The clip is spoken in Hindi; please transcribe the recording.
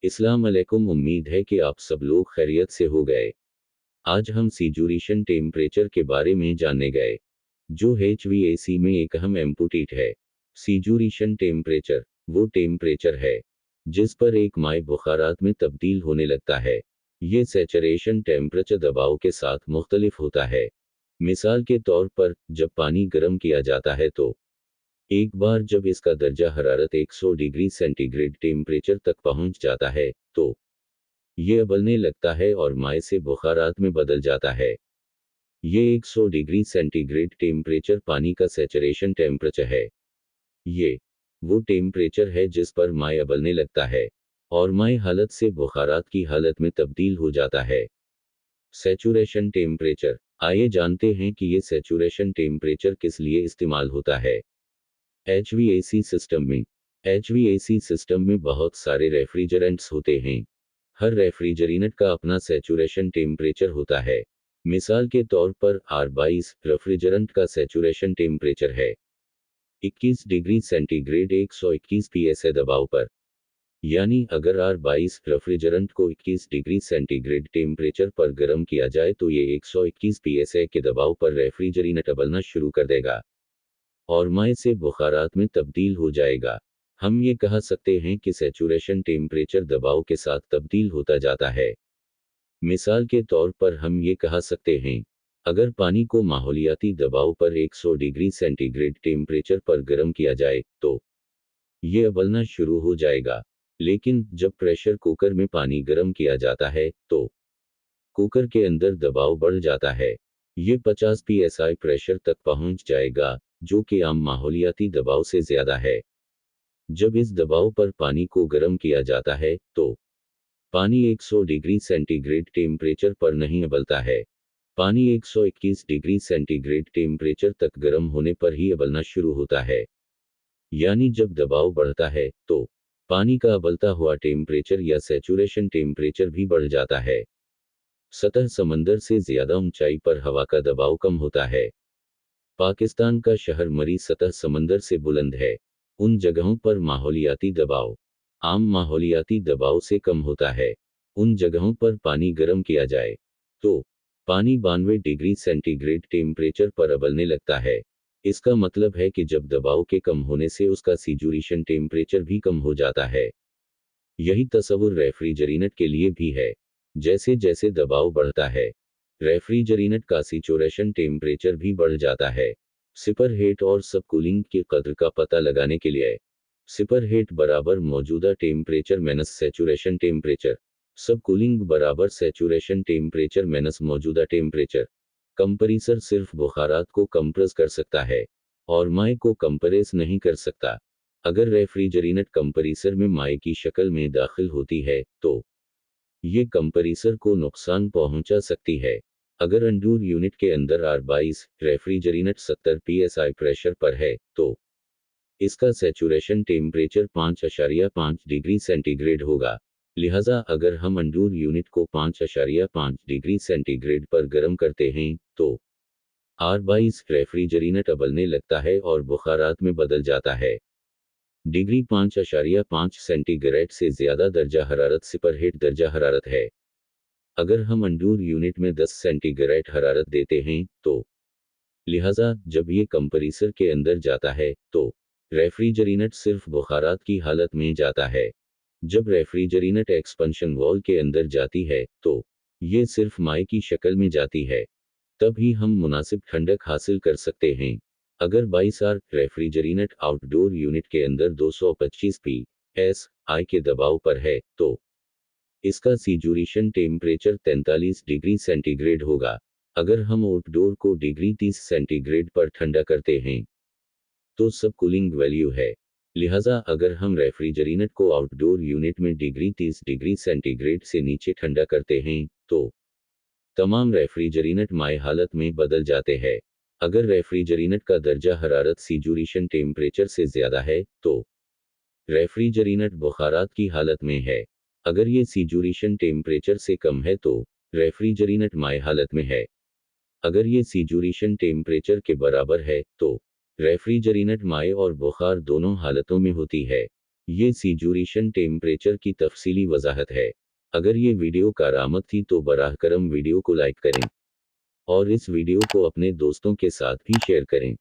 अस्सलाम वालेकुम। उम्मीद है कि आप सब लोग खैरियत से हो गए। आज हम सैचुरेशन टेम्परेचर के बारे में जानने गए, जो HVAC में एक अहम इनपुट है। सैचुरेशन टेम्परेचर वो टेम्परेचर है जिस पर एक माय बुखारात में तब्दील होने लगता है। ये सैचुरेशन टेम्परेचर दबाव के साथ मुख्तलिफ होता है। मिसाल के तौर पर, जब पानी गर्म किया जाता है तो एक बार जब इसका दर्जा हरारत 100 डिग्री सेंटीग्रेड टेम्परेचर तक पहुंच जाता है, तो ये उबलने लगता है और माय से बुखारात में बदल जाता है। ये 100 डिग्री सेंटीग्रेड टेम्परेचर पानी का सैचुरेशन टेम्परेचर है। ये वो टेम्परेचर है जिस पर माय उबलने लगता है और माय हालत से बुखारात की हालत में तब्दील हो जाता है। Saturation temperature. आइए जानते हैं कि ये सैचुरेशन टेम्परेचर किस लिए इस्तेमाल होता है। HVAC सिस्टम में HVAC सिस्टम में बहुत सारे रेफ्रिजरेंट्स होते हैं। हर रेफ्रिजरेंट का अपना सैचुरेशन टेम्परेचर होता है। मिसाल के तौर पर R22 रेफ्रिजरेंट का सैचुरेशन टेम्परेचर है 21 डिग्री सेंटीग्रेड 121 psi दबाव पर। यानी अगर R22 रेफ्रिजरेंट को 21 डिग्री सेंटीग्रेड टेम्परेचर पर गर्म किया जाए तो ये 121 psi के दबाव पर रेफ्रिजरेंट उबलना शुरू कर देगा और माय से बुखारात में तब्दील हो जाएगा। हम ये कह सकते हैं कि सैचुरेशन टेम्परेचर दबाव के साथ तब्दील होता जाता है। मिसाल के तौर पर हम ये कह सकते हैं, अगर पानी को माहौलियाती दबाव पर 100 डिग्री सेंटीग्रेड टेम्परेचर पर गर्म किया जाए, तो ये उबलना शुरू हो जाएगा। लेकिन जब प्रेशर कुकर में पानी गर्म किया जाता है, तो कुकर के अंदर दबाव बढ़ जाता है। ये 50 psi प्रेशर तक पहुंच जाएगा, जो कि आम माहौलियाती दबाव से ज्यादा है। जब इस दबाव पर पानी को गर्म किया जाता है, तो पानी 100 डिग्री सेंटीग्रेड टेम्परेचर पर नहीं उबलता है। पानी 121 डिग्री सेंटीग्रेड टेम्परेचर तक गर्म होने पर ही उबलना शुरू होता है। यानी जब दबाव बढ़ता है, तो पानी का उबलता हुआ टेम्परेचर या सैचुरेशन टेम्परेचर भी बढ़ जाता है। सतह समंदर से ज्यादा ऊंचाई पर हवा का दबाव कम होता है। पाकिस्तान का शहर मरी सतह समंदर से बुलंद है। उन जगहों पर माहौलियाती दबाव आम माहौलियाती दबाव से कम होता है। उन जगहों पर पानी गर्म किया जाए, तो पानी 92 डिग्री सेंटीग्रेड टेम्परेचर पर उबलने लगता है। इसका मतलब है कि जब दबाव के कम होने से उसका सैचुरेशन टेम्परेचर भी कम हो जाता है। यही तस्वुर रेफ्रिजरेंट के लिए भी है। जैसे जैसे दबाव बढ़ता है, रेफ्रिजरेंट का सैचुरेशन टेम्परेचर भी बढ़ जाता है। सुपरहीट और सब कूलिंग की कद्र का पता लगाने के लिए सुपरहीट बराबर मौजूदा टेम्परेचर माइनस सैचुरेशन टेम्परेचर। सब कूलिंग बराबर सैचुरेशन टेम्परेचर माइनस मौजूदा टेम्परेचर। कंप्रेसर सिर्फ बुखारात को कंप्रेस कर सकता है और माय को कंप्रेस नहीं कर सकता। अगर रेफ्रिजरेंट कंप्रेसर में माय की शक्ल में दाखिल होती है, तो ये कंप्रेसर को नुकसान पहुंचा सकती है। अगर अंडूर यूनिट के अंदर R22 रेफ्रिजरेंट 70 psi प्रेशर पर है, तो इसका सैचुरेशन टेम्परेचर 5.5 डिग्री सेंटीग्रेड होगा। लिहाजा अगर हम अंडूर यूनिट को 5.5 डिग्री सेंटीग्रेड पर गर्म करते हैं, तो R22 रेफ्रिजरेंट उबलने लगता है और बुखारात में बदल जाता है। डिग्री 5.5 सेंटीग्रेड से ज्यादा दर्जा हरारत सुपरहीट दर्जा हरारत है। अगर हम अंडूर यूनिट में 10 सेंटीग्रेड हरारत देते हैं, तो लिहाजा जब ये कंप्रेसर के अंदर जाता है, तो रेफ्रिजरेंट सिर्फ बुखारात की हालत में जाता है। जब रेफ्रिजरेंट एक्सपेंशन वॉल के अंदर जाती है, तो ये सिर्फ माय की शक्ल में जाती है। तब ही हम मुनासिब ठंडक हासिल कर सकते हैं। अगर 22R रेफ्रिजरेंट आउटडोर यूनिट के अंदर 225 psi के दबाव पर है, तो इसका सैचुरेशन टेम्परेचर 43 डिग्री सेंटीग्रेड होगा। अगर हम आउटडोर को डिग्री 30 सेंटीग्रेड पर ठंडा करते हैं, तो सब कूलिंग वैल्यू है। लिहाजा अगर हम रेफ्रिजरेंट को आउटडोर यूनिट में डिग्री 30 डिग्री सेंटीग्रेड से नीचे ठंडा करते हैं, तो तमाम रेफ्रिजरेंट माय हालत में बदल जाते हैं। अगर रेफ्रिजरेंट का दर्जा हरारत सैचुरेशन टेम्परेचर से ज्यादा है, तो रेफ्रिजरेंट बुखारात की हालत में है। अगर ये सैचुरेशन टेम्परेचर से कम है, तो रेफ्रिजरेंट माय हालत में है। अगर ये सैचुरेशन टेम्परेचर के बराबर है, तो रेफ्रिजरेंट माय और बुखार दोनों हालतों में होती है। ये सीजुरेशन टेम्परेचर की तफसीली वजाहत है। अगर ये वीडियो कारामद थी तो बराह करम वीडियो को लाइक करें और इस वीडियो को अपने दोस्तों के साथ भी शेयर करें।